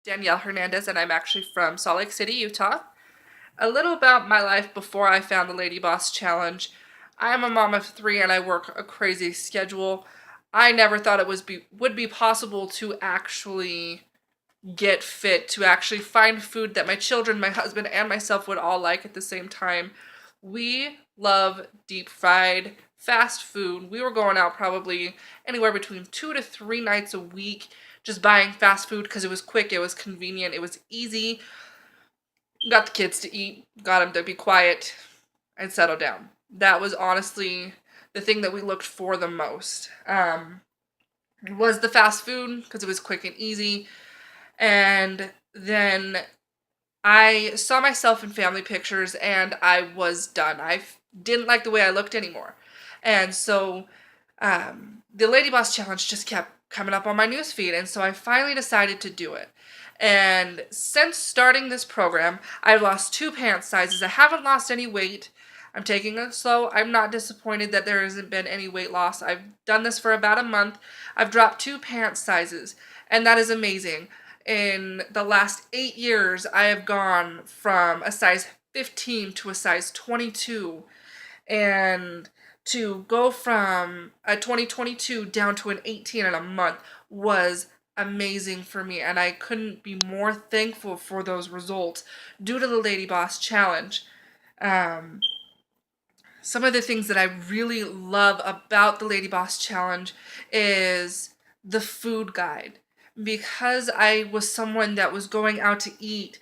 Danielle Hernandez, and I'm actually from Salt Lake City, Utah. A little about my life before I found the Lady Boss Challenge. I am a mom of three and I work a crazy schedule. I never thought it would be possible to actually get fit, to actually find food that my children, my husband, and myself would all like at the same time. We love deep fried fast food. We were going out probably anywhere between 2 to 3 nights a week just buying fast food because it was quick, it was convenient, it was easy. Got the kids to eat, got them to be quiet and settle down. That was honestly the thing that we looked for the most. Was the fast food because it was quick and easy. And then I saw myself in family pictures and I was done. I didn't like the way I looked anymore. And so the Lady Boss Challenge just kept coming up on my newsfeed. And so I finally decided to do it. And since starting this program, I've lost 2 pant sizes. I haven't lost any weight. I'm taking it slow. I'm not disappointed that there hasn't been any weight loss. I've done this for about a month. I've dropped 2 pant sizes, and that is amazing. In the last 8 years, I have gone from a size 15 to a size 22. And to go from a 2022 down to an 18 in a month was amazing for me. And I couldn't be more thankful for those results due to the Lady Boss Challenge. Some of the things that I really love about the Lady Boss Challenge is the food guide. Because I was someone that was going out to eat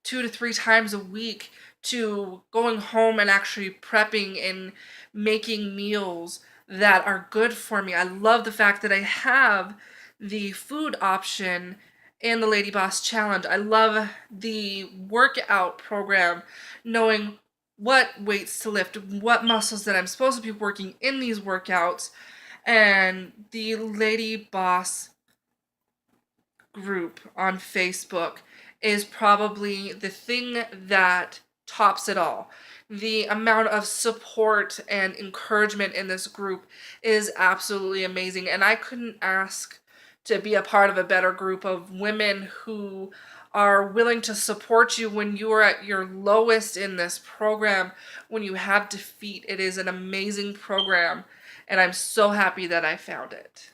2 to 3 times a week, to going home and actually prepping and making meals that are good for me. I love the fact that I have the food option in the Lady Boss Challenge. I love the workout program, knowing what weights to lift, what muscles that I'm supposed to be working in these workouts, and the Lady Boss group on Facebook is probably the thing that tops it all. The amount of support and encouragement in this group is absolutely amazing, and I couldn't ask to be a part of a better group of women who are willing to support you when you are at your lowest in this program, when you have defeat. It is an amazing program, and I'm so happy that I found it.